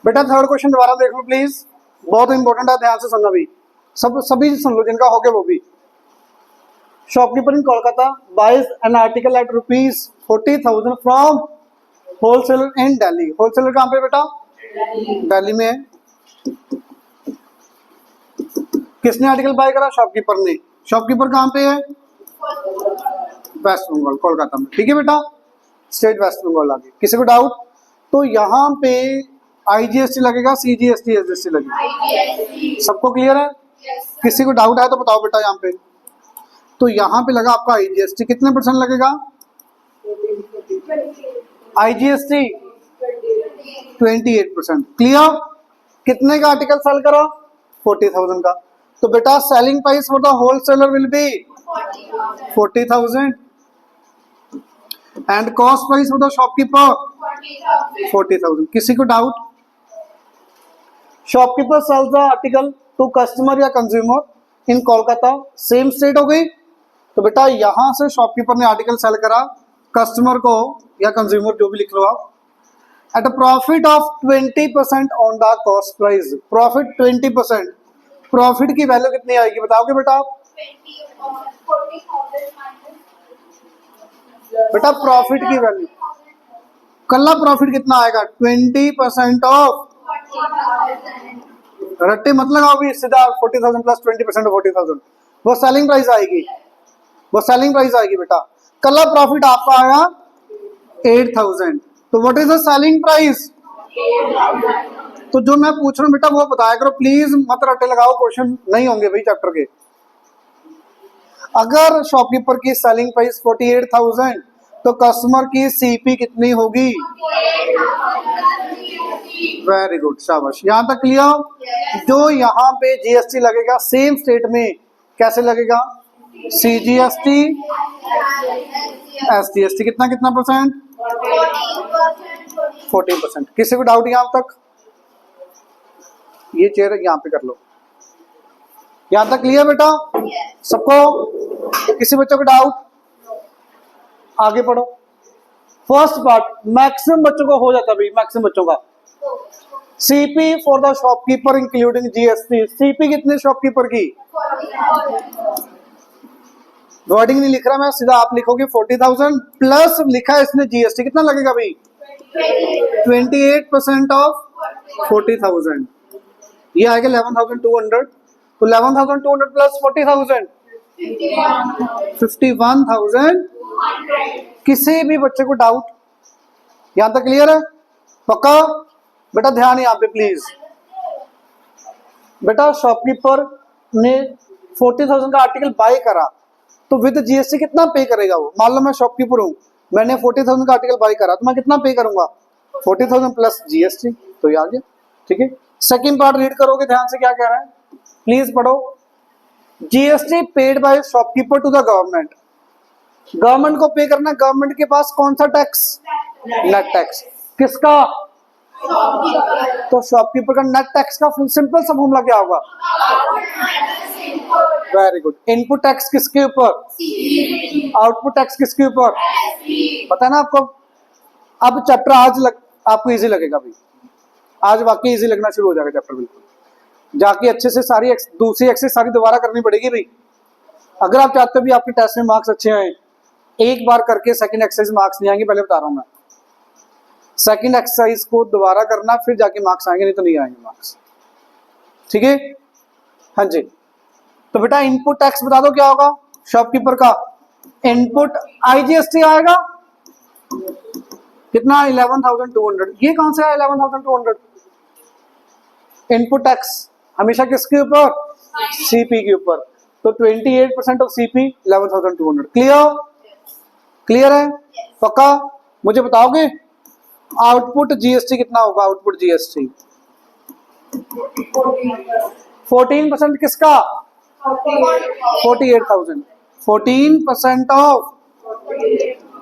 बेटा third question दोबारा देख लो प्लीज, बहुत इंपॉर्टेंट है, ध्यान से सुनना भी, सभी सुन लो जिनका हो गया वो भी। Shopkeeper in Kolkata buys an article at ₹40,000 from wholesaler in Delhi. Wholesaler कहाँ पे बेटा? दिल्ली में है। किसने आर्टिकल बाय करा? शॉपकीपर ने। शॉपकीपर कहाँ पे है? वेस्ट बंगाल, कोलकाता में। ठीक है बेटा, स्टेट वेस्ट बंगाल आ गई। किसी को डाउट? तो यहाँ पे IGST लगेगा, CGST SGST लगेगा। सबको क्लियर है? किसी को डाउट है तो बताओ बेटा। यहाँ पे तो यहाँ पे लगा आपका IGST, कितने % लगेगा IGST? 28%। क्लियर? कितने का आर्टिकल सेल करो? 40,000 का। तो बेटा selling price for the wholesaler will be 40,000 and cost price for the shopkeeper 40,000। किसी को doubt? Shopkeeper sells the article to customer या consumer in Kolkata, same state हो गई। तो बेटा यहां से शॉपकीपर ने आर्टिकल सेल करा कस्टमर को या कंज्यूमर, जो भी लिख लो आप, at a profit of 20% on the cost price. Profit 20%। Profit की वैल्यू कितनी आएगी बताओगे बेटा आप? बेटा प्रॉफिट की वैल्यू, कल्ला प्रॉफिट कितना आएगा? 20% ऑफ, रट्टे मत लगाओ भी, सीधा 40,000 प्लस 20% ऑफ 40,000, वो सेलिंग प्राइस आएगी, वो सेलिंग प्राइस आएगी बेटा। कल्ला प्रॉफिट आपका आया 8,000, तो what is the selling price? तो जो मैं पूछ रहा हूँ बेटा वो बताया करो प्लीज, मत रट्टे लगाओ, क्वेश्चन नहीं होंगे भाई चैप्टर के। अगर शॉपकीपर की सेलिंग प्राइस 48,000 तो कस्टमर की CP कितनी होगी? वेरी गुड, शाबाश, यहां तक क्लियर। जो यहाँ पे GST लगेगा सेम स्टेट में कैसे लगेगा? CGST SGST कितना कितना %? 14%। किसी को डाउट यहां तक? ये चेयर यहाँ पे कर लो, यहां तक क्लियर बेटा सबको? किसी बच्चों को डाउट? आगे पढ़ो। फर्स्ट पार्ट मैक्सिमम बच्चों को हो जाता है, मैक्सिमम बच्चों का। CP for the shopkeeper including GST। CP कितने शॉपकीपर की? वर्डिंग नहीं लिख रहा मैं, सीधा आप लिखोगे 40,000 प्लस लिखा है इसने GST, कितना लगेगा भाई? 28% ऑफ 40,000, ये आएगा 11,200। तो 11,200 प्लस 40,000 51,000। किसी भी बच्चे को डाउट? यहां तक क्लियर है? पक्का? बेटा ध्यान यहाँ पे प्लीज। बेटा शॉपकीपर ने 40,000 का आर्टिकल बाय करा तो विद GST कितना पे करेगा वो? मान लो मैं शॉपकीपर हूँ, मैंने 40,000 का आर्टिकल बाय करा तो मैं कितना पे करूंगा? 40,000 प्लस GST। तो ये आ गया। ठीक है, सेकंड पार्ट रीड करोगे ध्यान से, क्या कह रहा है प्लीज पढ़ो। GST paid by shopkeeper to the government. Government को पे करना। गवर्नमेंट के पास कौन सा टैक्स? Net tax. किसका? तो शॉपकीपर का नेट टैक्स का सिंपल सा फॉर्मूला क्या होगा? Very good. इनपुट टैक्स किसके ऊपर? आउटपुट टैक्स किसके ऊपर? पता है ना आपको? अब चैप्टर आज आपको इजी लगेगा भाई, आज वाकई इजी लगना शुरू हो जाएगा चैप्टर। बिल्कुल जाके अच्छे से सारी दूसरी एक्सरसाइज सारी दोबारा करनी पड़ेगी भाई। अगर आप चाहते हो भी आपके टेस्ट में मार्क्स अच्छे आए, एक बार करके सेकंड एक्सरसाइज मार्क्स नहीं आएंगे, पहले बता रहा हूं मैं। सेकंड एक्सरसाइज को दोबारा करना फिर जाके मार्क्स आएंगे, नहीं तो नहीं आएंगे मार्क्स। ठीक है, हाँ जी। तो बेटा इनपुट टैक्स बता दो क्या होगा शॉपकीपर का? इनपुट IGST आएगा कितना? 11,200। ये कौन सा है 11,200? इनपुट टैक्स हमेशा किसके ऊपर? CP के ऊपर। तो 28% ऑफ CP 11,200। क्लियर? क्लियर है? पक्का? मुझे बताओगे आउटपुट GST कितना होगा? आउटपुट GST 14% किसका? 48,000। 14% ऑफ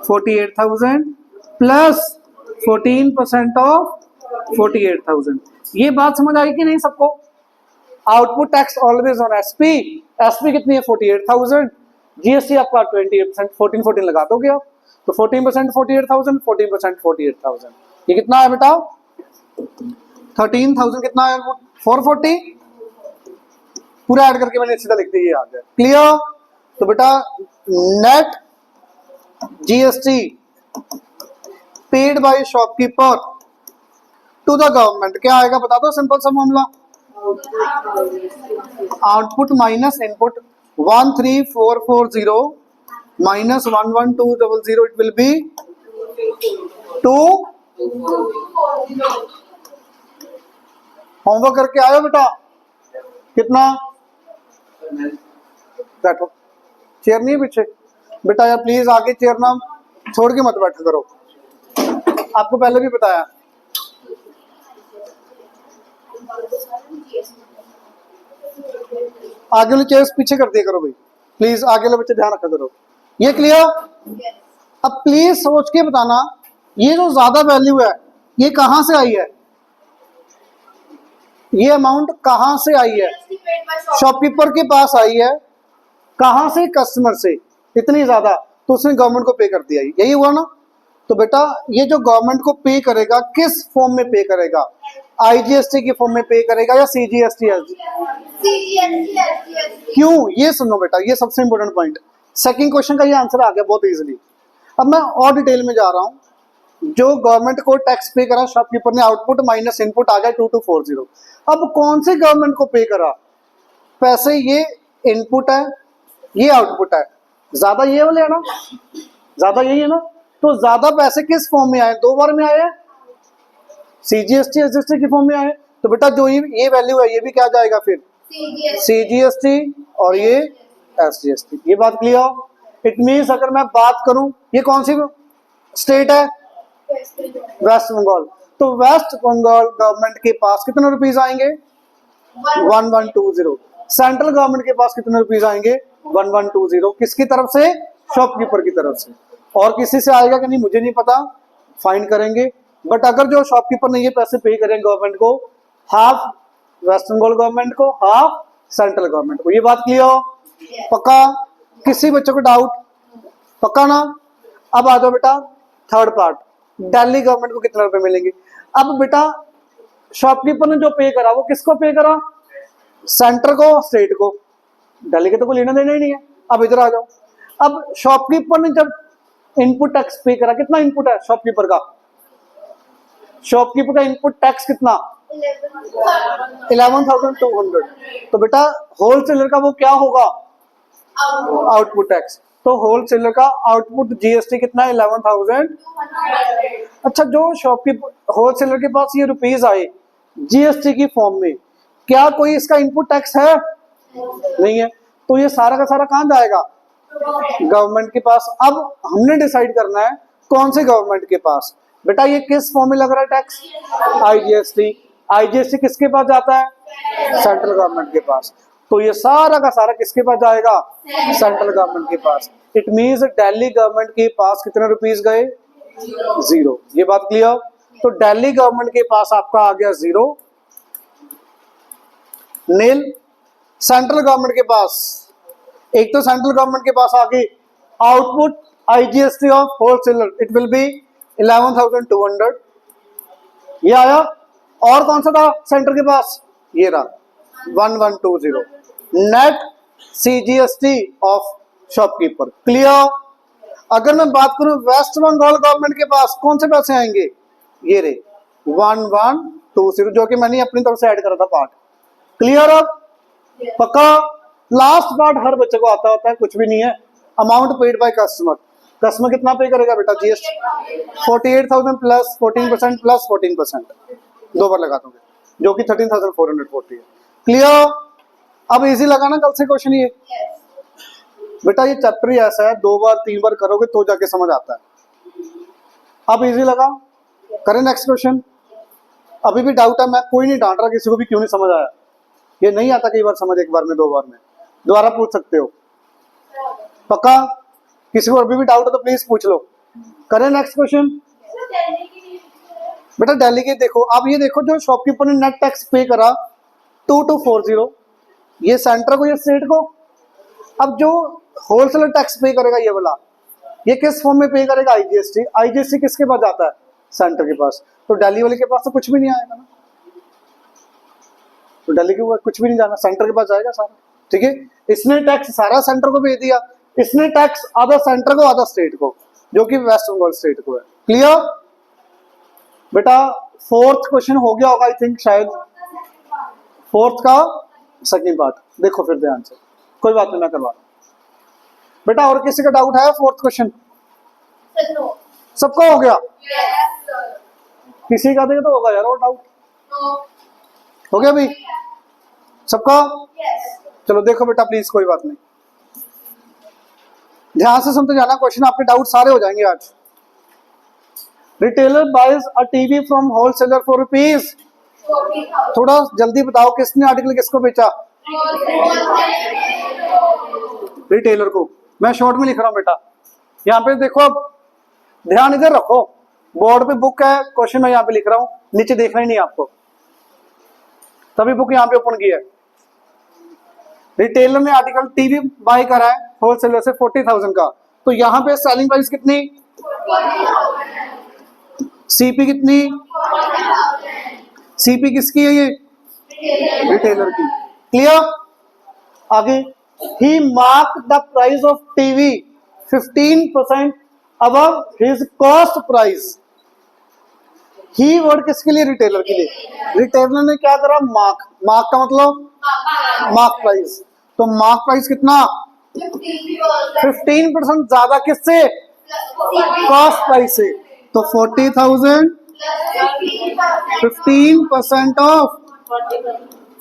48,000 प्लस 14% ऑफ 48,000। ये बात समझ आई कि नहीं सबको? Output tax always on SP। SP कितनी है? 48,000। GST आपका 28%, 14 लगा दोगे आप, तो 14% 48,000, 14% 48,000। ये कितना है बेटा? 13,000 कितना आया? 440 पूरा ऐड करके मैंने सीधा लिख दिया, आ गया। क्लियर? तो बेटा net GST paid by shopkeeper to the government क्या आएगा बता दो, सिंपल सा मामला। Output minus input 13440 minus 11200 it will be 2। Homework करके आयो बेटा? कितना? बैठो, चेयर नहीं है पीछे बेटा यार, प्लीज आगे चेयर ना छोड़ के मत बैठा करो, आपको पहले भी बताया। आगे वाले चेयर्स पीछे कर दिया करो भाई, प्लीज आगे वाले बच्चे ध्यान रखा करो। ये क्लियर? अब प्लीज सोच के बताना, ये जो ज्यादा वैल्यू है ये कहां से आई है? ये अमाउंट कहां से आई है? शॉपकीपर के पास आई है। कहां से? कस्टमर से। इतनी ज्यादा तो उसने गवर्नमेंट को पे कर दिया, यही हुआ ना? तो बेटा ये जो गवर्नमेंट को पे करेगा किस फॉर्म में पे करेगा? आईजीएसटी की फॉर्म में पे करेगा या सीजीएसटी? क्यों? ये सुनो बेटा, ये सबसे इंपॉर्टेंट पॉइंट। सेकंड क्वेश्चन का ये आंसर आ गया बहुत इजीली। अब मैं और डिटेल में जा रहा हूं। जो गवर्नमेंट को टैक्स पे करा शॉपकीपर ने, आउटपुट माइनस इनपुट आ गया 2240। अब कौन से गवर्नमेंट को पे करा पैसे? ये इनपुट है, ये आउटपुट है। ज्यादा ये वाले है ना, ज्यादा यही है ना? तो ज्यादा पैसे किस फॉर्म में आए? दो बार में आए, सीजीएसटी एसजीएसटी की फॉर्म में आए। तो बेटा जो ये वैल्यू है ये भी क्या जाएगा फिर? सीजीएसटी और ये एसजीएसटी। ये बात क्लियर? इट मीन्स अगर मैं बात करूं, ये कौन सी स्टेट है? वेस्ट बंगाल। तो वेस्ट बंगाल गवर्नमेंट के पास कितने रुपीज आएंगे? 1120। सेंट्रल गवर्नमेंट के पास कितने रुपीज आएंगे? 1120। किसकी तरफ से? शॉपकीपर की तरफ से। और किसी से आएगा कि नहीं मुझे नहीं पता, फाइंड करेंगे। बट अगर जो शॉपकीपर ने ये पैसे पे करें गवर्नमेंट को, हाफ वेस्ट बंगाल गवर्नमेंट को, हाफ सेंट्रल गवर्नमेंट को। ये बात क्लियर? पक्का? किसी बच्चे को डाउट? पक्का ना? अब आ जाओ बेटा थर्ड पार्ट, दिल्ली गवर्नमेंट को कितने रुपए मिलेंगे? अब बेटा शॉपकीपर ने जो पे करा वो किसको पे करा? सेंटर को, स्टेट को। दिल्ली के तो कोई लेना देना ही नहीं है। अब इधर आ जाओ। अब शॉपकीपर ने जब इनपुट टैक्स पे करा, कितना इनपुट है शॉपकीपर का? शॉपकीपर का इनपुट टैक्स कितना? 11,200। तो बेटा होलसेलर का वो क्या होगा? Output tax. तो होलसेलर का आउटपुट जीएसटी कितना है? 11,000। अच्छा, जो शॉपकीपर होलसेलर के पास ये रुपीज आए जीएसटी की फॉर्म में, क्या कोई इसका इनपुट टैक्स है? नहीं है। तो ये सारा का सारा कहां जाएगा? गवर्नमेंट के पास। अब हमने डिसाइड करना है कौन से गवर्नमेंट के पास। बेटा ये किस फॉर्म में लग रहा है टैक्स? आईजीएसटी। आईजीएसटी किसके पास जाता है? सेंट्रल गवर्नमेंट के पास। तो ये सारा का सारा किसके पास जाएगा? सेंट्रल गवर्नमेंट के पास। इट मींस दिल्ली गवर्नमेंट के पास कितने रुपीस गए? 0। ये बात क्लियर? तो दिल्ली गवर्नमेंट के पास आपका आ गया 0 नील। सेंट्रल गवर्नमेंट के पास, एक तो सेंट्रल गवर्नमेंट के पास आ गई output IGST of wholesaler, it will B 11,200। ये आया। और कौन सा था सेंटर के पास? ये रहा 1120 net CGST of shopkeeper. Clear? अगर मैं बात करूं वेस्ट बंगाल गवर्नमेंट के पास कौन से पैसे आएंगे? ये रे 1120, जो कि मैंने अपनी तरफ से ऐड करा था पार्ट। क्लियर? अब पक्का? लास्ट पार्ट हर बच्चे को आता होता है, कुछ भी नहीं है। Amount paid by customer. Customer कितना पे करेगा बेटा? जीएसटी 48,000 प्लस 14% प्लस 14%, दो बार लगा दोगे, जो कि 13,440 है। क्लियर? अब इजी लगा ना कल से क्वेश्चन ये? बेटा ये चैप्टर ही ऐसा है, 2 बार 3 बार करोगे तो जाके समझ आता है। अब इजी लगा? करें नेक्स्ट क्वेश्चन। अभी भी डाउट है, मैं कोई नहीं डांट रहा किसी को भी क्यों नहीं समझ आया। ये नहीं आता कई बार समझ, एक बार में 2 बार में, दोबारा पूछ सकते हो। पक्का? किसी को अभी भी डाउट है तो प्लीज पूछ लो। करें नेक्स्ट क्वेश्चन। बेटा दिल्ली के देखो, अब ये देखो जो शॉपकीपर ने नेट टैक्स पे करा 2240, ये सेंटर को, ये स्टेट को। अब जो होलसेलर टैक्स पे करेगा ये वाला, ये किस फॉर्म में पे करेगा? आईजीएसटी। आईजीएसटी किसके पास जाता है? सेंटर के पास। तो दिल्ली वाले के पास तो कुछ भी नहीं आएगा ना। तो दिल्ली के ऊपर कुछ भी नहीं जाना, सेंटर के पास जाएगा सारा। ठीक है, इसने टैक्स सारा सेंटर को भेज दिया, इसने टैक्स आधा सेंटर को आधा स्टेट को, जो कि वेस्ट बंगाल स्टेट को है। क्लियर बेटा? फोर्थ क्वेश्चन हो गया होगा आई थिंक, शायद फोर्थ का सेकंड पार्ट। देखो फिर ध्यान से, कोई बात नहीं मैं करवा रहा हूं बेटा। और किसी का डाउट है फोर्थ क्वेश्चन? सबका हो गया? किसी का भी तो होगा यार और डाउट। हो गया भाई सबका? चलो देखो बेटा प्लीज, कोई बात नहीं, ध्यान से सुनते जाना क्वेश्चन, आपके डाउट सारे हो जाएंगे आज। Retailer buys a TV from wholesaler for rupees, थोड़ा जल्दी बताओ किसने आर्टिकल किसको बेचा? रिटेलर को। मैं शॉर्ट में लिख रहा हूं बेटा, यहाँ पे देखो, अब ध्यान इधर रखो, बोर्ड पे बुक है, क्वेश्चन मैं यहाँ पे लिख रहा हूँ, नीचे देखना ही नहीं आपको, तभी बुक यहाँ पे ओपन किया है। रिटेलर ने आर्टिकल टीवी बाय करा है होलसेलर से 40,000 का, तो यहाँ पे सेलिंग प्राइस कितनी? सीपी कितनी? सीपी किसकी है ये? रिटेलर की। क्लियर? आगे, he mark the price of TV 15% above his cost price. He word किसके लिए? रिटेलर के लिए। रिटेलर ने क्या करा? मार्क। मार्क का मतलब मार्क प्राइस, तो मार्क प्राइस कितना? 15% ज्यादा किससे? कॉस्ट प्राइस से, तो 40,000 15% ऑफ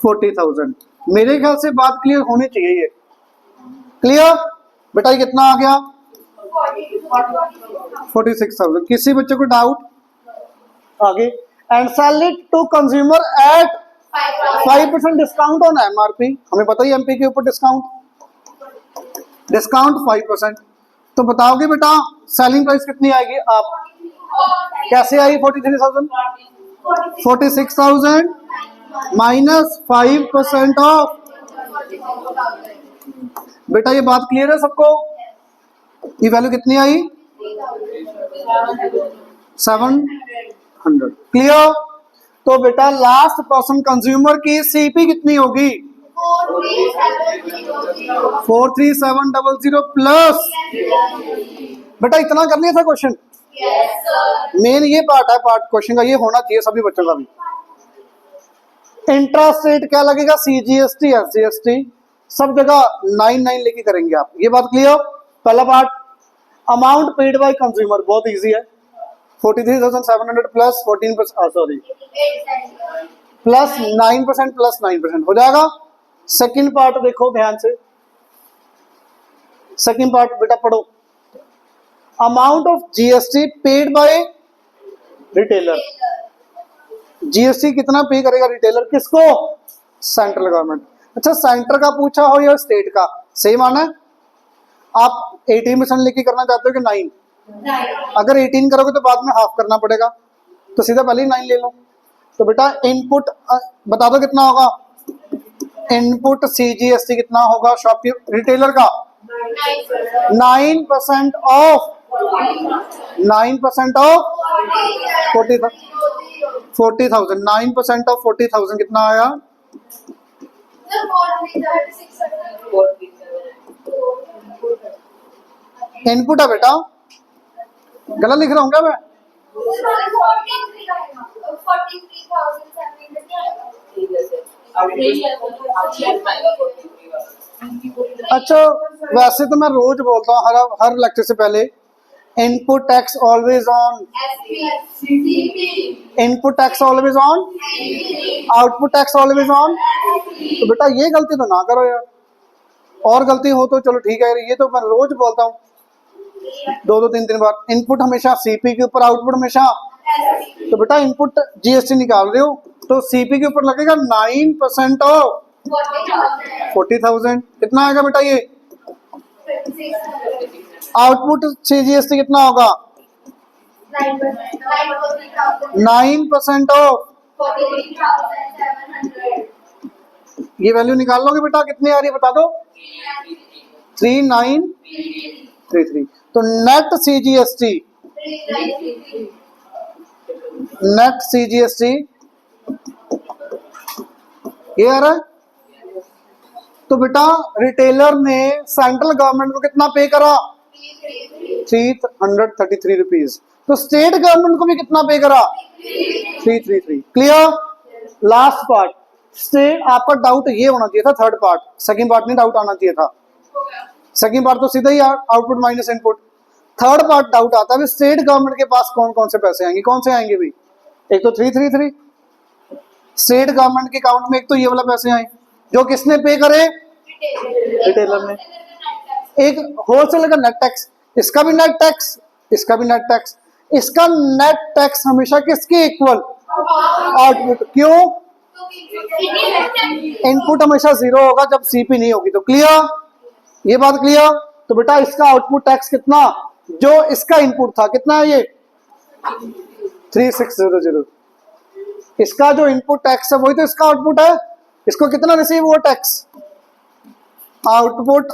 40,000। मेरे ख्याल से बात क्लियर होनी चाहिए ये। क्लियर बेटा? ये कितना आ गया? 46,000। किसी बच्चे को डाउट? आगे, and sell it to consumer at 5% discount on MRP. हमें पता ही एमपी के ऊपर डिस्काउंट 5%। तो बताओगे बेटा सेलिंग प्राइस कितनी आएगी? आप कैसे आई? 43,000, 46,000 माइनस 5% ऑफ। बेटा ये बात क्लियर है सबको? ये वैल्यू कितनी आई? 700। क्लियर? तो बेटा लास्ट पर्सन कंज्यूमर की सीपी कितनी होगी? 43700 प्लस। बेटा इतना कर लिया था क्वेश्चन? मेन ये पार्ट है, पार्ट क्वेश्चन का ये होना चाहिए सभी बच्चों का भी। इंट्रास्ट रेट क्या लगेगा? सीजीएसटी एसजीएसटी सब जगह 99 लेके करेंगे आप, ये बात क्लियर? पहला part, amount paid by consumer, बहुत इजी है, 43,700 प्लस 14% सॉरी प्लस 9% प्लस 9% हो जाएगा। सेकंड पार्ट देखो ध्यान से, सेकंड पार्ट बेटा पढ़ो, amount of GST paid bye retailer. GST कितना पे करेगा रिटेलर? किसको? Central government. अच्छा सेंटर का पूछा हो या स्टेट का, सेम आना है। आप 18% लेके करना चाहते हो कि 9? अगर 18 करोगे तो बाद में हाफ करना पड़ेगा, तो सीधा पहले ही 9 ले लो। तो बेटा इनपुट बता दो कितना होगा? इनपुट सीजीएसटी कितना होगा शॉपकीप रिटेलर का? 9% ऑफ 9% ऑफ 40,000 9% ऑफ 40,000 कितना आया? इनपुट है बेटा, गलत लिख रहा हूँ क्या मैं? अच्छा वैसे तो मैं रोज बोलता हूँ हर लेक्चर से पहले, input tax always on, input tax always on, output tax always on. तो बेटा ये गलती तो ना करो यार, और गलती हो तो चलो ठीक है, ये तो मैं रोज बोलता हूँ 2-3 बार। इनपुट हमेशा सीपी के ऊपर, आउटपुट हमेशा। तो बेटा इनपुट जीएसटी निकाल रहे हो तो सीपी के ऊपर लगेगा 9% ऑफ 40,000। कितना आएगा बेटा ये? आउटपुट से जीएसटी कितना होगा? 9% ऑफ। ये वैल्यू निकाल लोगे बेटा, कितनी आ रही है बता दो? 3933। तो नेट सीजीएसटी, नेट सीजीएसटी ये आ रहा है। तो बेटा रिटेलर ने सेंट्रल गवर्नमेंट को कितना पे करा? 333 रुपीज। तो स्टेट गवर्नमेंट को भी कितना पे करा? 333। क्लियर? लास्ट पार्ट स्टेट, आपका डाउट ये होना चाहिए था थर्ड पार्ट, सेकंड पार्ट नहीं डाउट आना चाहिए था। सेकंड पार्ट तो सीधा ही output minus input. Third part doubt आता है स्टेट गवर्नमेंट के पास कौन कौन से पैसे आएंगे? कौन से आएंगे भाई? एक तो 333 स्टेट गवर्नमेंट के अकाउंट में, एक तो ये वाला पैसे आए जो किसने पे करे? रिटेलर ने। एक होलसेलर का नेट टैक्स, इसका भी नेट टैक्स, इसका भी नेट टैक्स। इसका नेट टैक्स हमेशा किसके इक्वल? आउटपुट। क्यों? इनपुट हमेशा जीरो होगा जब सीपी नहीं होगी। तो क्लियर? ये बात क्लियर? तो बेटा इसका आउटपुट टैक्स कितना, जो इसका इनपुट था कितना है? ये 3600। इसका जो इनपुट टैक्स है वही तो इसका आउटपुट है। इसको कितना रिसीव हुआ टैक्स? आउटपुट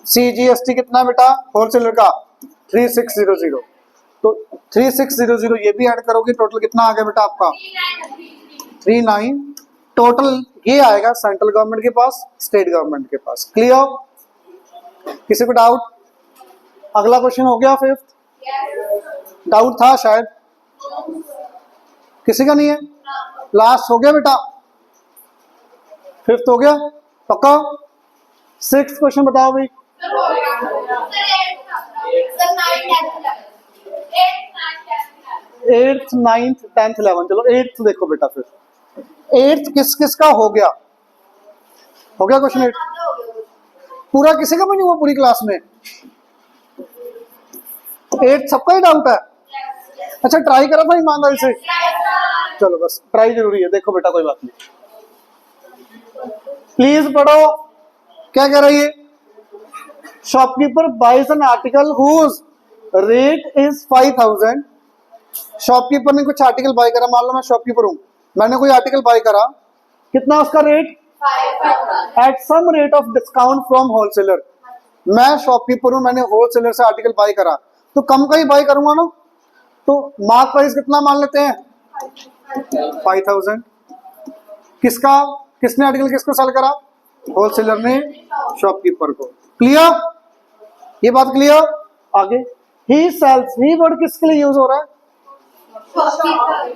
CGST कितना बेटा होलसेलर का? 3600। तो 3600 ये भी ऐड करोगे टोटल कितना आ गया बेटा आपका? 39। टोटल ये आएगा सेंट्रल गवर्नमेंट के पास, स्टेट गवर्नमेंट के पास। क्लियर? किसी को डाउट? अगला क्वेश्चन हो गया फिफ्थ। डाउट था शायद, किसी का नहीं है? लास्ट हो गया बेटा, फिफ्थ हो गया पक्का। सिक्स्थ क्वेश्चन बताओ भाई। 8th 9th 10th 11। चलो 8th देखो बेटा। फिर 8th किस किस का हो गया? हो गया क्वेश्चन 8 पूरा? किसी का भी नहीं हुआ पूरी क्लास में? 8th सबका ही डाउट है? अच्छा ट्राई करा था ईमानदारी से? चलो बस ट्राई जरूरी है। देखो बेटा कोई बात नहीं, प्लीज पढ़ो क्या कह रही है। Shopkeeper buys an article whose rate is 5000। Shopkeeper ने कुछ आर्टिकल बाय करा, मान लो मैं शॉपकीपर हूं, मैंने कोई आर्टिकल बाय करा, कितना उसका rate? 5000 at some rate of discount from wholesaler. मैं शॉपकीपर हूं, मैंने होलसेलर से आर्टिकल बाय करा, तो कम का ही बाय करूंगा ना। तो मार्क प्राइस कितना मान लेते हैं? 5000। किसका? किसने आर्टिकल किसको सेल करा? होलसेलर ने शॉपकीपर को। क्लियर? ये बात क्लियर? आगे ही सेल्स, ही वर्ड किसके लिए यूज हो रहा है?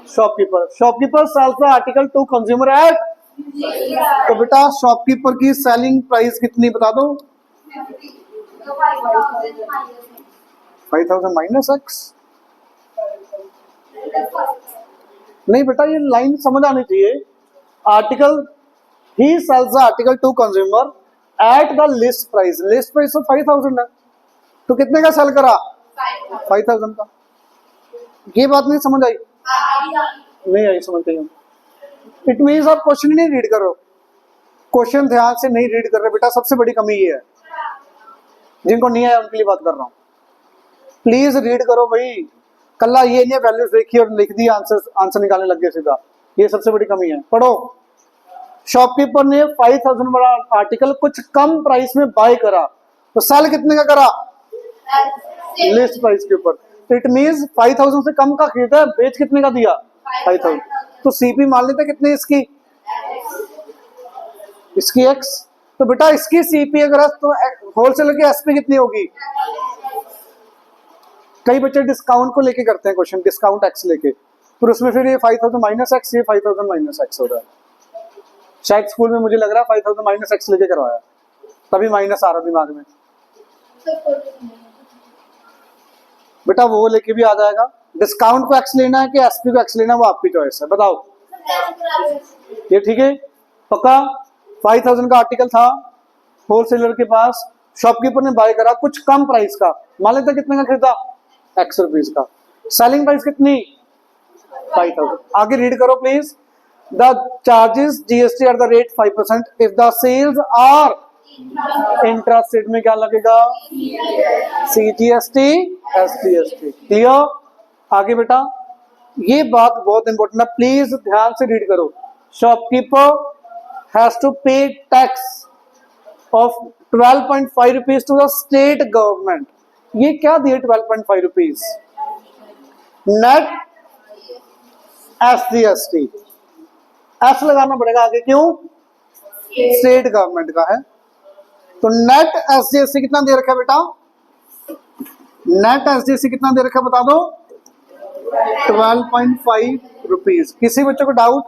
Shopkeeper. Shopkeeper sells the article to consumer at. तो बेटा शॉपकीपर की सेलिंग प्राइस कितनी बता दो? 5000 माइनस एक्स। नहीं बेटा ये लाइन समझ आनी चाहिए। आर्टिकल ही sells the article to consumer at the list price. List price तो 5000 है, तो कितने का सेल करा? 5000 का। ये बात नहीं समझ आई? नहीं आई समझ गई। इट मीन्स आप क्वेश्चन ही नहीं रीड करो, क्वेश्चन ध्यान से नहीं रीड कर रहे बेटा, सबसे बड़ी कमी ये है। जिनको नहीं आया उनके लिए बात कर रहा हूं, प्लीज रीड करो भाई। कल्ला ये नहीं वैल्यूज देखी और लिख दी, आंसर निकालने लग गए सीधा, ये सबसे बड़ी कमी है। पढ़ो। शॉपकीपर ने 5000 वाला आर्टिकल कुछ कम प्राइस में बाय करा, तो सेल कितने का करा? लिस्ट प्राइस के ऊपर। इट मींस 5000 से कम का खरीदा, बेच कितने का दिया? 5000। तो सीपी मान लेते कितनी इसकी? इसकी एक्स। तो बेटा इसकी सीपी अगर तो होलसेलर की एसपी कितनी होगी? कई बच्चे डिस्काउंट को लेके करते हैं क्वेश्चन, डिस्काउंट एक्स लेके, फिर उसमें फिर ये 5000 माइनस एक्स, ये 5000 माइनस एक्स हो रहा है। शायद स्कूल में मुझे लग रहा है 5000 माइनस एक्स लेके करवाया, तभी माइनस आ रहा दिमाग में। बेटा वो लेके भी आ जाएगा। डिस्काउंट को एक्स लेना है कि एसपी को एक्स लेना है, वो आपकी चॉइस है, बताओ। ये ठीक है पक्का। 5000 का आर्टिकल था होलसेलर के पास, शॉपकीपर ने बाय करा कुछ कम प्राइस का, मान लेते कितने का खरीदा? एक्स रुपीज का। सेलिंग प्राइस कितनी? 5000। आगे रीड करो please. The charges GST at the rate 5%। If the sales are intrastate में क्या लगेगा? CGST SGST. क्लियर? आगे बेटा ये बात बहुत इंपॉर्टेंट है, प्लीज ध्यान से रीड करो। Shopkeeper has to pay tax of 12.5 rupees to the state government. ये क्या दिए 12.5 रुपीज? Net SGST. एस लगाना पड़ेगा आगे, क्यों? स्टेट गवर्नमेंट का है। तो नेट एसजीएसटी कितना दे रखा है बेटा? नेट एसजीएसटी कितना दे रखा है बता दो? 12.5 रुपीज। किसी बच्चों को डाउट?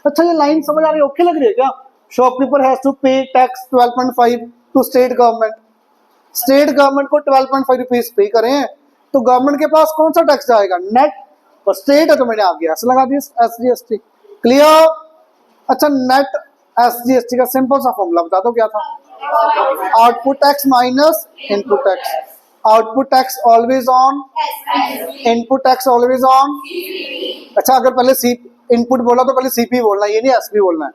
अच्छा ये लाइन समझ आ रही है, ओके लग रही है क्या? Shopkeeper has to pay tax 12.5 to state government. State government को 12.5 रुपीज पे करें तो गवर्नमेंट के पास कौन सा टैक्स जाएगा? नेट। और स्टेट है तो मैंने आगे एस लगा दिया, एसजीएसटी। क्लियर? अच्छा नेट एसजीएसटी का सिंपल सा फॉर्मूला बता दो क्या था? Output tax minus input tax. Output tax always on, input tax always on. अच्छा अगर पहले सी इनपुट बोला तो पहले सीपी बोलना, ये नहीं एसपी बोलना है।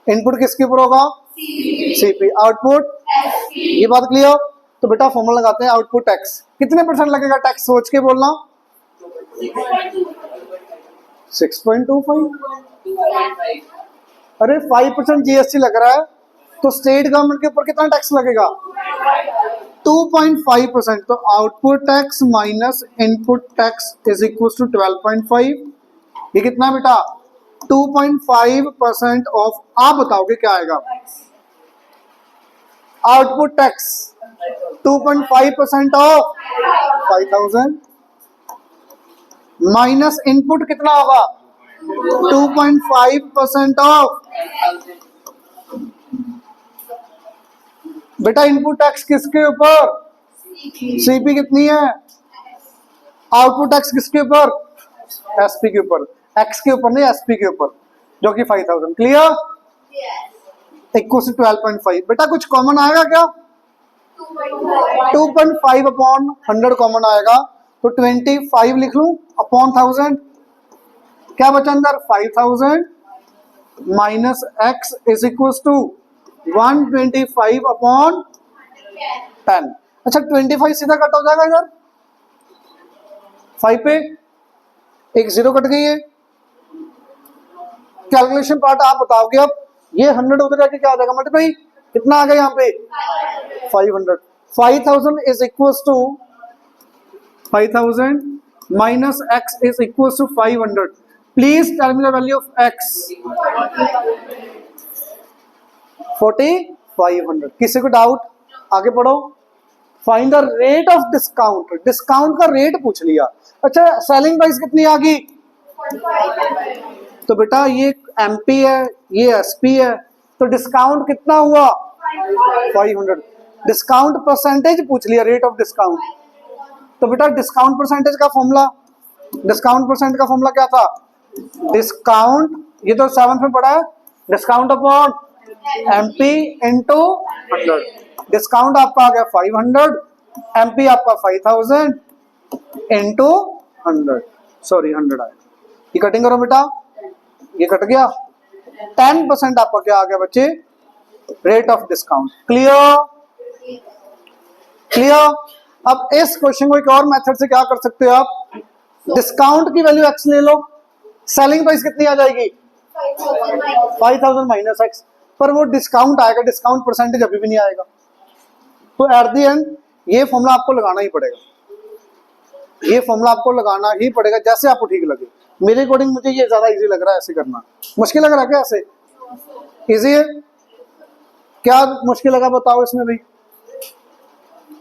इनपुट किसके ऊपर होगा? सीपी। आउटपुट, ये बात क्लियर? तो बेटा फॉर्मूला लगाते हैं आउटपुट टैक्स। कितने परसेंट लगेगा टैक्स सोच के बोलना? 6.25। अरे 5% जीएसटी लग रहा है तो स्टेट गवर्नमेंट के ऊपर कितना टैक्स लगेगा? 2.5%। तो output tax minus input tax is equal to 12.5। ये कितना बेटा? 2.5% ऑफ, आप बताओगे क्या आएगा? Output tax 2.5% of 5,000 minus input कितना होगा? 2.5% ऑफ। बेटा इनपुट टैक्स किसके ऊपर? सीपी कितनी है? आउटपुट टैक्स किसके ऊपर? एसपी के ऊपर। एक्स के ऊपर नहीं, एसपी के ऊपर, जो कि 5,000। क्लियर? Equal to 12.5। बेटा कुछ कॉमन आएगा क्या? 2.5 अपॉन 100 कॉमन आएगा तो 25 लिख लूं अपॉन 1000। क्या बचा अंदर? 5000 minus x is equal to 125 upon 10। अच्छा 25 सीधा कट हो जाएगा इधर 5 पे, एक जीरो कट गई है। कैलकुलेशन पार्ट आप बताओगे। अब ये 100 उधर जाके क्या आ जाएगा? मल्टीप्लाई कितना आ गया यहाँ पे? 500। 5000 is equal to 5000 minus x is equal to 500। Please tell me the value of x. 4500। किसी को डाउट? आगे पढ़ो। Find the rate of discount. Discount का रेट पूछ लिया। अच्छा सेलिंग प्राइस कितनी आ गई? तो बेटा ये एमपी है, ये एसपी है, तो डिस्काउंट कितना हुआ? 500। डिस्काउंट परसेंटेज पूछ लिया, रेट ऑफ डिस्काउंट। तो बेटा डिस्काउंट परसेंटेज का फॉर्मूला, डिस्काउंट परसेंट का फॉर्मूला क्या था? डिस्काउंट, ये तो 7th में पढ़ा है, discount upon MP into 100। Discount आपका आ गया 500, एमपी आपका 5000 इंटू 100, सॉरी 100 आया। ये कटिंग करो बेटा, ये कट गया। 10% आपका क्या आ गया बच्चे? Rate of discount. Clear? Clear? अब इस क्वेश्चन को एक और मेथड से क्या कर सकते हो आप? डिस्काउंट की वैल्यू एक्स ले लो, सेलिंग प्राइस कितनी आ जाएगी? 5000 माइनस एक्स। पर वो डिस्काउंट आएगा, डिस्काउंट परसेंटेज अभी भी नहीं आएगा। तो एट द एंड ये फॉर्मूला आपको लगाना ही पड़ेगा, ये फॉर्मूला आपको लगाना ही पड़ेगा, जैसे आपको ठीक लगे। मेरे अकॉर्डिंग मुझे ये ज्यादा इजी लग रहा है ऐसे करना। मुश्किल लग रहा है क्या ऐसे? इजी है? क्या मुश्किल लगा बताओ इसमें भी?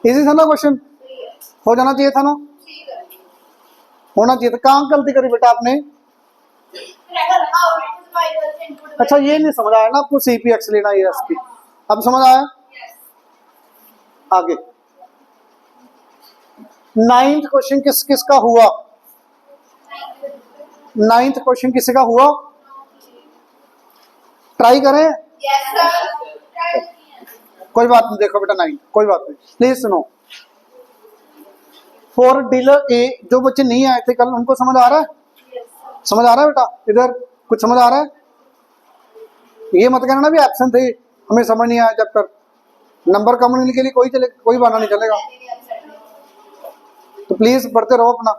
इजी था ना क्वेश्चन? हो जाना चाहिए था ना? होना चाहिए था। कहाँ गलती करी बेटा आपने? अच्छा ये नहीं समझ आया ना आपको, सीपीएक्स लेना है एसपी। अब समझ आया? आगे 9th क्वेश्चन किस किस का हुआ? 9th क्वेश्चन किसी का हुआ? ट्राई करें? Yes, sir. कोई बात नहीं, देखो बेटा 9, कोई बात नहीं, प्लीज सुनो। फॉर डीलर ए, जो बच्चे नहीं आए थे कल उनको समझ आ रहा है? समझ आ रहा है बेटा? इधर कुछ समझ आ रहा है? ये मत कहना ना भी एब्सेंट थे हमें समझ नहीं आया, जब तक नंबर कम होने के लिए कोई चले, कोई बहाना नहीं चलेगा। तो प्लीज पढ़ते रहो अपना।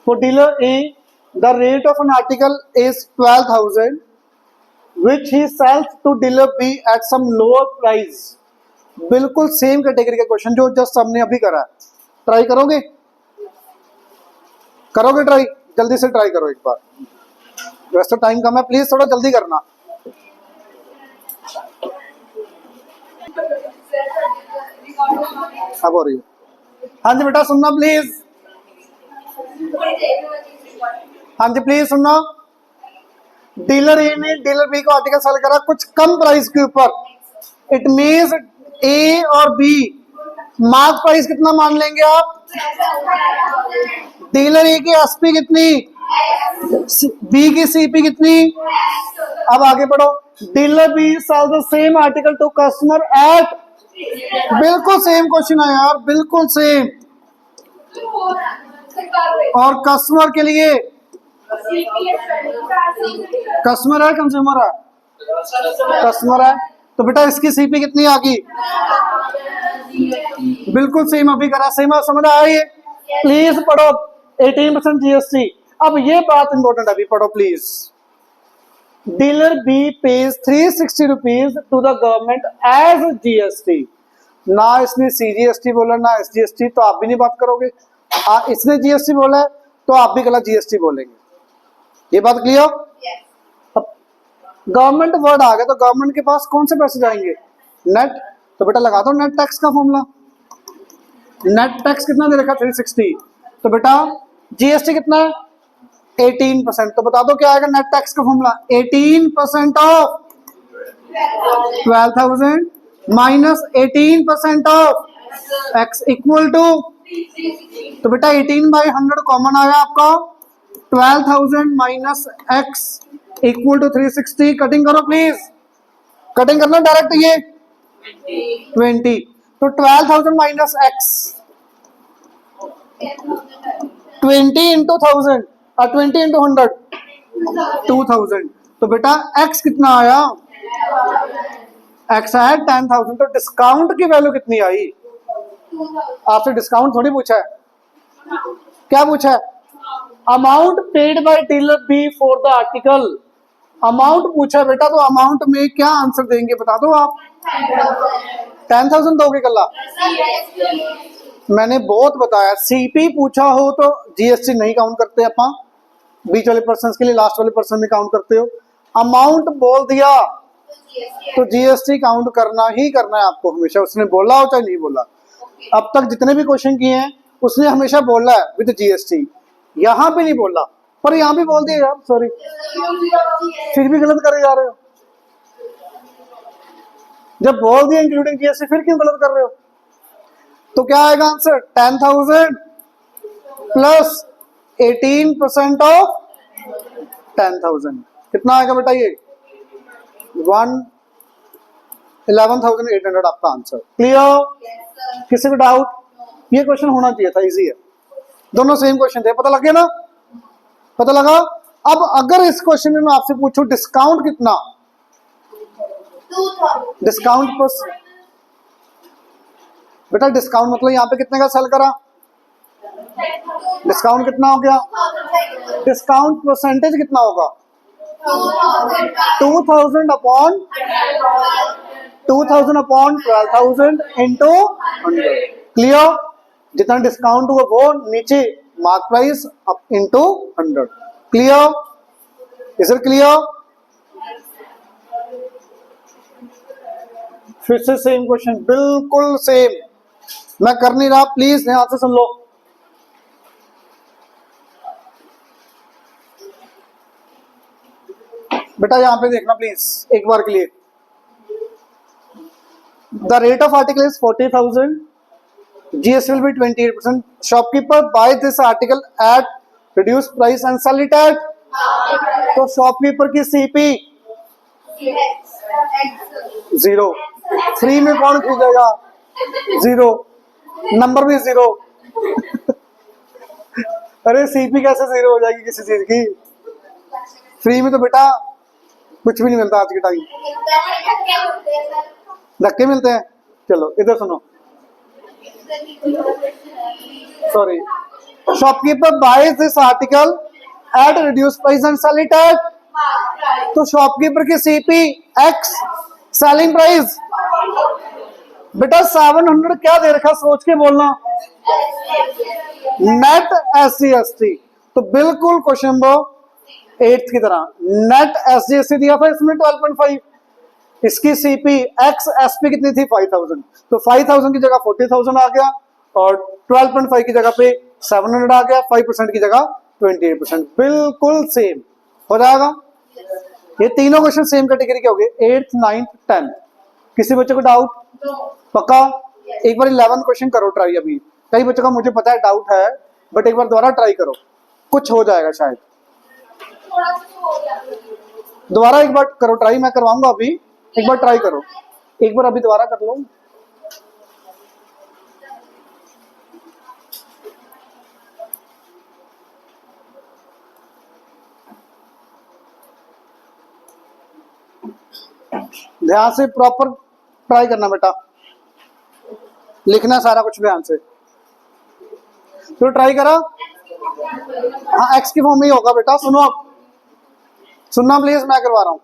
For dealer A the rate of an article is 12,000 which he sells to dealer B at some lower price। बिल्कुल सेम कैटेगरी का क्वेश्चन जो जस्ट हमने अभी करा है। ट्राई करोगे? करोगे ट्राई? जल्दी से ट्राई करो एक बार। वैसे तो टाइम कम है, प्लीज थोड़ा जल्दी करना। अब हो रही है। हाँ जी बेटा सुनना प्लीज, हाँ जी प्लीज सुनना। डीलर ए ने डीलर बी को आर्टिकल सेल करा कुछ कम प्राइस के ऊपर, इट मीन्स ए और बी मार्क प्राइस कितना मान लेंगे आप? डीलर ए की एसपी कितनी, बी की सीपी कितनी? अब आगे बढ़ो। Dealer B sell the same article to customer at, बिल्कुल सेम क्वेश्चन है यार, बिल्कुल सेम। और कस्टमर के लिए, कस्टमर है कंज्यूमर है? कस्टमर है, तो बेटा इसकी सीपी कितनी आ गई? बिल्कुल सेम अभी करा, सेम समझ आया ये? प्लीज पढ़ो 18% जीएसटी। अब ये बात इंपॉर्टेंट अभी पढ़ो please. Dealer B pays 360 rupees to the government as GST. ना इसने सीजीएसटी बोला ना एसजीएसटी, तो आप भी नहीं बात करोगे। इसने जीएसटी बोला है तो आप भी गलत जीएसटी बोलेंगे। ये बात क्लियर? अब गवर्नमेंट वर्ड आ गया तो गवर्नमेंट के पास कौन से पैसे जाएंगे? नेट। तो बेटा लगा दो नेट टैक्स का फॉर्मूला। नेट टैक्स कितना दे रखा? 360। तो बेटा जीएसटी कितना है? 18%। तो बता दो क्या आएगा नेट टैक्स का formula? 18% of 12,000 minus 18% of x equal to, तो बेटा 18/100 कॉमन आया आपका, 12,000 minus x equal to 360। Cutting करो प्लीज, कटिंग करना डायरेक्ट ये 20। तो 12,000 माइनस एक्स 20 इंटू 1000 और 20 इंटू 100 2000। तो बेटा एक्स कितना आया? एक्स आया 10,000। तो डिस्काउंट की वैल्यू कितनी आई? आपसे डिस्काउंट थोड़ी पूछा है, क्या पूछा है? Amount paid by dealer B for the article. Amount पूछा बेटा, तो अमाउंट में क्या आंसर देंगे बता दो आप? 10,000 दोगे कल्ला? मैंने बहुत बताया, सीपी पूछा हो तो जीएसटी नहीं काउंट करते अपन, बीच वाले पर्सन के लिए लास्ट वाले पर्सन में काउंट करते हो। अमाउंट बोल दिया तो जीएसटी काउंट करना ही करना है आपको हमेशा, उसने बोला हो चाहे नहीं बोला। अब तक जितने भी क्वेश्चन किए हैं उसने हमेशा बोला है विद जीएसटी, यहां भी नहीं बोला, पर यहां भी बोल दिया यार, सॉरी फिर भी गलत करे जा रहे हो। जब बोल दिया इंक्लूडिंग जीएसटी फिर क्यों गलत कर रहे हो? तो क्या आएगा आंसर? 10,000 प्लस 18% ऑफ 10,000 कितना आएगा बेटा? ये 11,800 आपका आंसर। क्लियर? किसी को डाउट? ये क्वेश्चन होना चाहिए था, इजी है, दोनों सेम क्वेश्चन थे। पता लग गया ना? पता लगा? अब अगर इस क्वेश्चन में मैं आपसे पूछूं डिस्काउंट कितना, डिस्काउंट पर बेटा डिस्काउंट मतलब यहाँ पे कितने का सेल करा? डिस्काउंट कितना हो गया? डिस्काउंट परसेंटेज कितना होगा? 2,000 अपॉन 12,000 इंटू 100। क्लियर? जितना डिस्काउंट हुआ वो नीचे mark price up into 100। Clear? Is it clear? फिर से सेम क्वेश्चन, बिल्कुल सेम। मैं कर नहीं रहा, प्लीज ध्यान से सुन लो। बेटा यहां पे देखना प्लीज एक बार के लिए। The rate of article is 40,000, GST will be 28%। Shopkeeper buy this article at reduce price and sell it at, तो शॉपकीपर की सीपी 0। फ्री में कौन खरीदेगा? 0, नंबर भी 0। अरे सीपी कैसे 0 हो जाएगी किसी चीज की? फ्री में तो बेटा कुछ भी नहीं मिलता आज के टाइम, धक्के मिलते हैं। चलो इधर सुनो, sorry. Shopkeeper buys this article at reduce price and sell it at, तो शॉपकीपर की सीपी एक्स सेलिंग प्राइस बेटा 700 क्या दे रखा? सोच के बोलना। Net SC/ST। तो बिल्कुल क्वेश्चन नंबर 8th की तरह। नेट एसजीएसटी दिया था इसमें 12.5, इसकी सीपी एक्स एसपी कितनी थी 5000, तो 5000 की जगह 40,000 आ गया और 12.5 की जगह पे 700 आ गया, 5% की जगह 28%, बिल्कुल सेम हो जाएगा। ये तीनों क्वेश्चन सेम कैटेगरी के हो गए, 8th 9th 10th। किसी बच्चे को डाउट? पक्का? एक बार 11 क्वेश्चन करो ट्राई। अभी कई बच्चों का मुझे पता है डाउट है, बट एक बार दोबारा ट्राई करो, कुछ हो जाएगा शायद। दोबारा एक बार करो ट्राई, मैं करवाऊंगा अभी, एक बार ट्राई करो, एक बार अभी दोबारा कर लो। ध्यान से प्रॉपर ट्राई करना बेटा, लिखना सारा कुछ ध्यान से। तो ट्राई करा? हाँ एक्स की फॉर्म में ही होगा बेटा। सुनो आप, सुनना प्लीज, मैं करवा रहा हूं,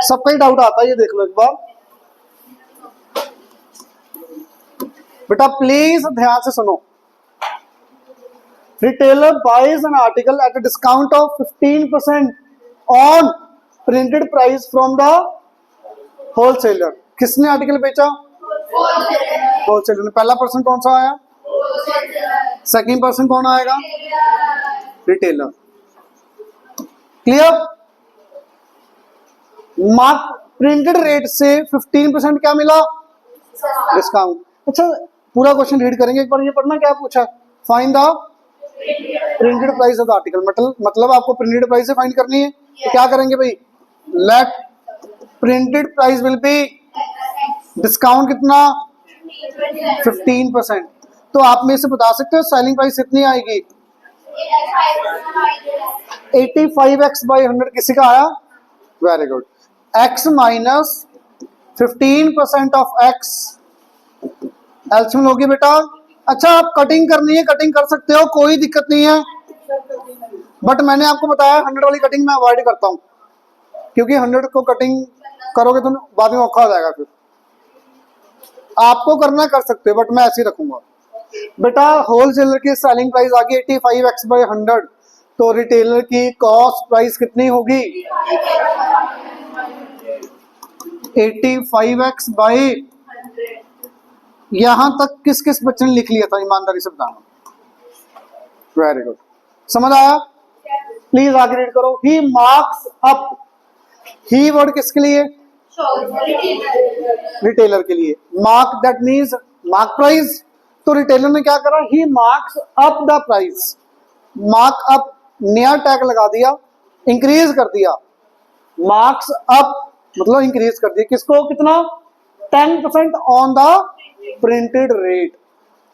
सबका ही डाउट आता है, ये देख लो एक बार बेटा, प्लीज ध्यान से सुनो। Retailer buys an article at a discount of 15% on printed price from the wholesaler. किसने आर्टिकल बेचा? होलसेलर ने। पहला पर्सन कौन सा आया? सेकंड पर्सन कौन आएगा? Retailer. Clear? Mark printed rate से 15% क्या मिला? डिस्काउंट। अच्छा पूरा क्वेश्चन रीड करेंगे एक बार, ये पढ़ना क्या पूछा, find the printed price of the article. मतलब आपको प्रिंटेड प्राइस फाइंड करनी है, तो क्या करेंगे भाई, let printed price will be discount कितना 15%। तो आप में से बता सकते हो सेलिंग प्राइस कितनी आएगी? 85x/100 किसी का आया? Very good. x minus 15% of x, एल्सियम लोगे बेटा। अच्छा आप कटिंग करनी है, कटिंग कर सकते हो, कोई दिक्कत नहीं है, बट मैंने आपको बताया 100 वाली कटिंग मैं अवॉइड करता हूं, क्योंकि 100 को कटिंग करोगे तो बाद में औखा हो जाएगा। फिर आपको करना कर सकते हो, बट मैं ऐसे ही रखूंगा बेटा। होलसेलर की सेलिंग प्राइस आ गई 85x/100, तो रिटेलर की कॉस्ट प्राइस कितनी होगी? 85x/, यहां तक किस किस बच्चे ने लिख लिया था ईमानदारी से बताना? वेरी गुड, समझ आया? प्लीज आगे रीड करो। He marks up, he word किसके लिए? रिटेलर के लिए। Mark that means mark price, तो रिटेलर ने क्या करा? He marks up the price. Mark up नया टैग लगा दिया, इंक्रीज कर दिया। मार्क्स अप मतलब इंक्रीज कर दिया, किसको? कितना? 10% ऑन द प्रिंटेड रेट।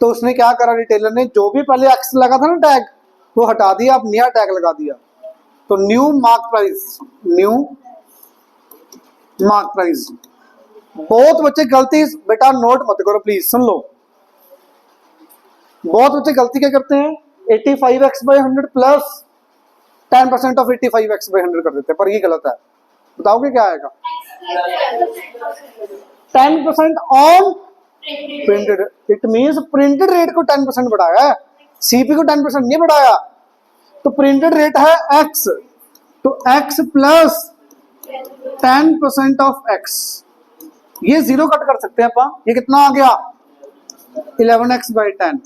तो उसने क्या करा रिटेलर ने, जो भी पहले एक्स लगा था ना टैग, वो हटा दिया, अब नया टैग लगा दिया, तो new mark price, new mark price. बहुत बच्चे गलती बेटा नोट मत करो प्लीज, सुन लो। बहुत बच्चे गलती क्या करते हैं, 85x/100 प्लस 10% ऑफ 85x/100 कर देते हैं, पर ये गलत है। बताओगे क्या आएगा? 10% on printed, it means printed rate को 10% बढ़ाया है, सीपी को 10% नहीं बढ़ाया। तो प्रिंटेड रेट है x, तो x प्लस 10% ऑफ x, ये जीरो कट कर सकते हैं अपन, ये कितना आ गया? 11x/10।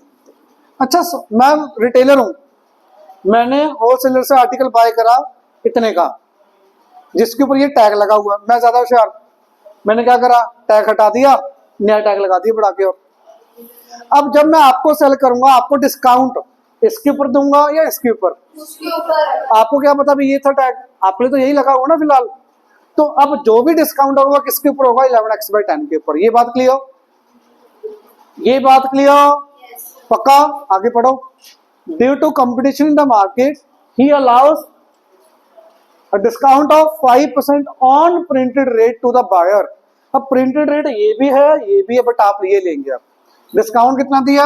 अच्छा मैं रिटेलर हूं, मैंने होलसेलर से आर्टिकल बाय करा इतने का, जिसके ऊपर ये टैग लगा हुआ है। मैं ज्यादा होशियार, मैंने क्या करा, टैग हटा दिया, नया टैग लगा दिया बढ़ा के। और अब जब मैं आपको सेल करूंगा, आपको डिस्काउंट इसके ऊपर दूंगा या इसके ऊपर? आपको क्या पता भी ये था टैग, आपने तो यही लगा हुआ ना फिलहाल। तो अब जो भी डिस्काउंट होगा किसके ऊपर होगा? 11x/10 के ऊपर। ये बात क्लियर? ये बात क्लियर? पक्का? आगे पढ़ो। Due to competition in the market he allows a discount of 5% on printed rate to the buyer. अब प्रिंटेड रेट ये भी है, ये भी है, बट आप ये लेंगे। अब डिस्काउंट कितना दिया?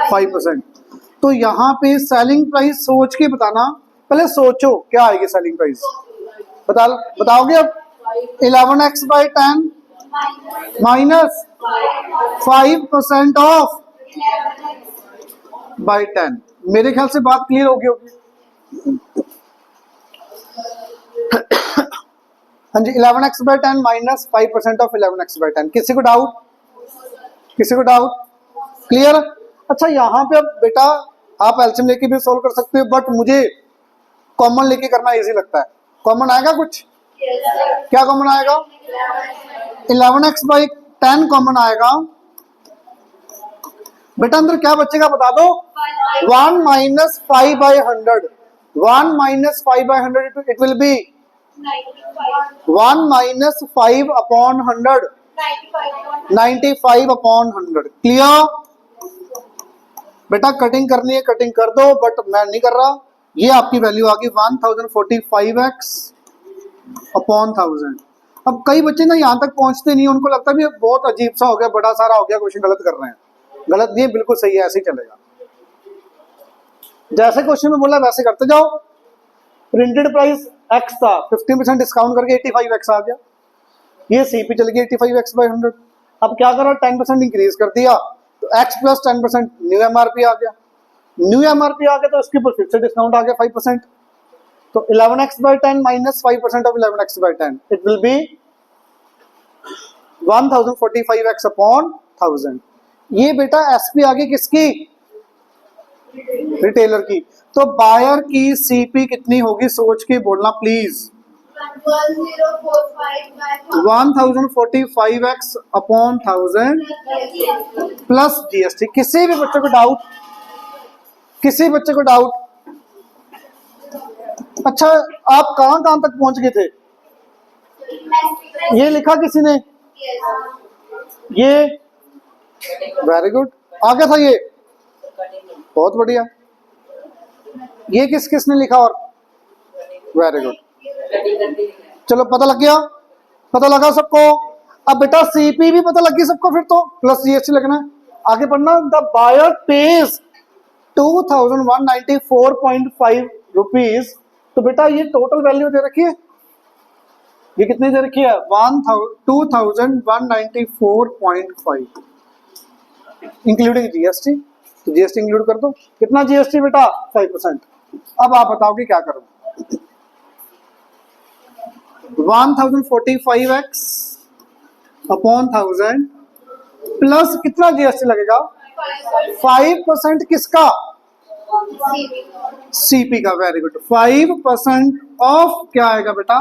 5%। तो यहाँ पे सेलिंग प्राइस सोच के बताना, पहले सोचो क्या आएगी सेलिंग प्राइस, बताओगे? अब 11x/10 माइनस 5% ऑफ by 10। मेरे ख्याल से बात क्लियर हो गई होगी। हाँ जी 11x/10 माइनस 5% ऑफ 11x/10। किसी को डाउट? किसी को डाउट? क्लियर? अच्छा यहाँ पे अब बेटा आप एलसीएम लेके भी सॉल्व कर सकते हो, बट मुझे कॉमन लेके करना इजी लगता है। कॉमन आएगा कुछ? क्या कॉमन आएगा? 11x/10 कॉमन आएगा। बेटा अंदर क्या बचेगा बता दो? 1 minus 5/100। 1 minus 5/100 it will B 1 minus 5/100, 95/100। Clear? बेटा कटिंग करनी है कटिंग कर दो, बट मैं नहीं कर रहा। ये आपकी वैल्यू आ गई 1045x/1000। अब कई बच्चे ना यहाँ तक पहुंचते नहीं, उनको लगता है भी बहुत अजीब सा हो गया, बड़ा सारा हो गया, क्वेश्चन गलत कर रहे हैं। गलत नहीं, बिल्कुल सही है, ऐसे ही चलेगा। जैसे क्वेश्चन में बोला वैसे करते जाओ। प्रिंटेड प्राइस x था, 15% डिस्काउंट करके 85x आ गया। ये सीपी चल गई 85x/100। अब क्या करा? 10% इंक्रीज कर दिया तो x प्लस 10% न्यू एमआरपी आ गया। न्यू एमआरपी आ गया तो उसके ऊपर फिर से डिस्काउंट आ गया 5%। तो 11x/10 minus 5% of 11x/10 it will B 1045x/1000। ये बेटा एसपी आ गई किसकी? रिटेलर की। तो बायर की सीपी कितनी होगी सोच के बोलना प्लीज। 1045x/1000 plus GST. किसी भी बच्चे को डाउट? किसी बच्चे को डाउट? अच्छा आप कहां कहां तक पहुंच गए थे? ये लिखा किसी ने? ये वेरी गुड, आ गया था ये, बहुत बढ़िया। ये किस किसने लिखा? और वेरी गुड, चलो पता लग गया, पता लगा सबको। अब बेटा सीपी भी पता लग गई सबको, फिर तो प्लस जीएसटी लगना है। आगे पढ़ना। The buyer pays 2194.5 rupees. तो बेटा ये टोटल वैल्यू दे रखी है, ये कितनी दे रखी है? 2194.5 इंक्लूडिंग जीएसटी। तो जीएसटी इंक्लूड कर दो। कितना जीएसटी बेटा? 5%। अब आप बताओगे क्या करूं? 1045x/1000 प्लस कितना जीएसटी लगेगा? 5% किसका? सीपी का। Very good. 5% ऑफ क्या आएगा बेटा?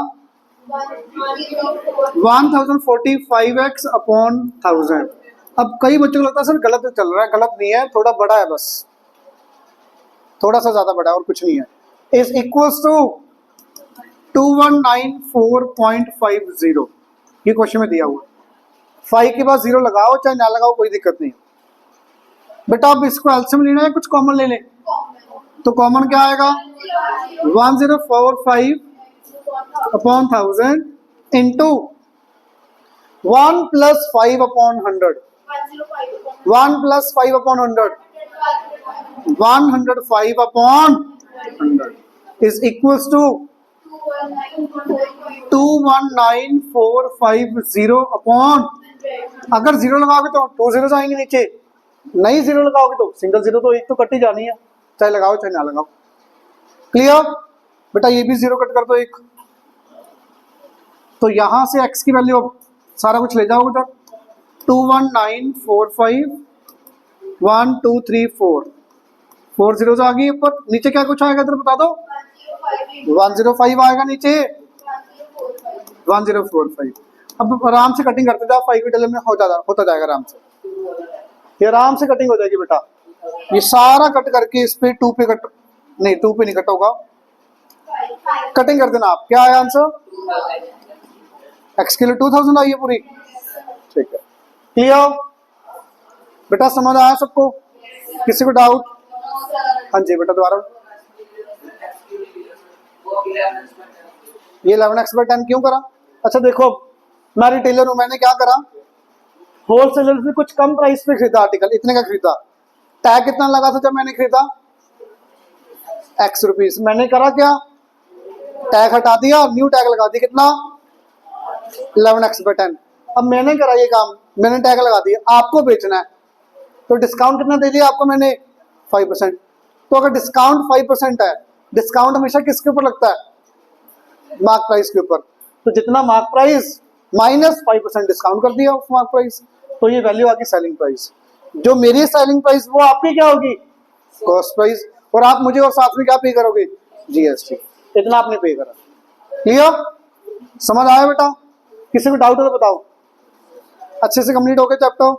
1045x/1000। अब कई बच्चों को लगता है सर गलत चल रहा है। गलत नहीं है, थोड़ा बड़ा है, बस थोड़ा सा ज्यादा बड़ा है और कुछ नहीं है। Is equals to 2194.50। ये क्वेश्चन में दिया हुआ। 5 के बाद 0 लगाओ चाहे ना लगाओ कोई दिक्कत नहीं। बेटा अब इसको एलसीएम लेना है, कुछ कॉमन ले लें। तो कॉमन क्या आएगा? 1045/1000 into 1 plus 5/100। 1 plus 5/100 105/100 is equals to 219,450 अगर 0 लगाओगे तो 2 जीरो आएंगे नीचे, नहीं 0 लगाओगे तो सिंगल 0 तो एक तो कट ही जानी है, चाहे लगाओ चाहे ना लगाओ। क्लियर? बेटा ये भी 0 कट कर दो एक। तो यहां से x की वैल्यू अब सारा कुछ ले जाओगे तक 219451234 4 जीरो आ गई ऊपर। नीचे क्या कुछ आएगा इधर बता दो? 105 आएगा नीचे, 1045। अब आराम से कटिंग करते जाओ, 5 के टेलर में होता जाएगा आराम से। ये आराम से कटिंग हो जाएगी बेटा। ये सारा कट करके इस पे 2 पे कट, नहीं 2 पे नहीं कट होगा, कटिंग कर देना आप। क्या आया आंसर? x के लिए 2000 आई है पूरी। ठीक है, क्लियर बेटा? समझ आया सबको? किसी को डाउट? हाँ जी बेटा दोबारा। ये 11x/10 क्यों करा? अच्छा देखो मैं रिटेलर हूं, मैंने क्या करा? होलसेलर से कुछ कम प्राइस पे खरीदा आर्टिकल, इतने का खरीदा। टैग कितना लगा था जब मैंने खरीदा? x rupees. मैंने करा क्या? टैग हटा दिया, न्यू टैग लगा दिया। कितना? 11x/10। अब मैंने करा ये काम, मैंने टैग लगा दिया, आपको बेचना है तो डिस्काउंट कितना दे दिया आपको मैंने? 5%। तो अगर डिस्काउंट 5% है, डिस्काउंट हमेशा किसके ऊपर लगता है? मार्क प्राइस के ऊपर। तो जितना मार्क प्राइस माइनस 5% डिस्काउंट कर दिया उस मार्क प्राइस, तो ये वैल्यू आ गई सेलिंग प्राइस। जो मेरी सेलिंग प्राइस वो आपकी क्या होगी? Cost price. और आप मुझे और साथ में क्या पे करोगे? जीएसटी। इतना आपने पे करा। क्लियर? समझ आया बेटा? किसी को डाउट हो तो बताओ। अच्छे से कंप्लीट हो गए चैप्टर?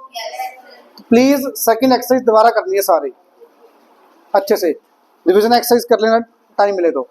प्लीज सेकंड एक्सरसाइज दोबारा करनी है सारी अच्छे से। रिवीजन एक्सरसाइज कर लेना टाइम मिले तो।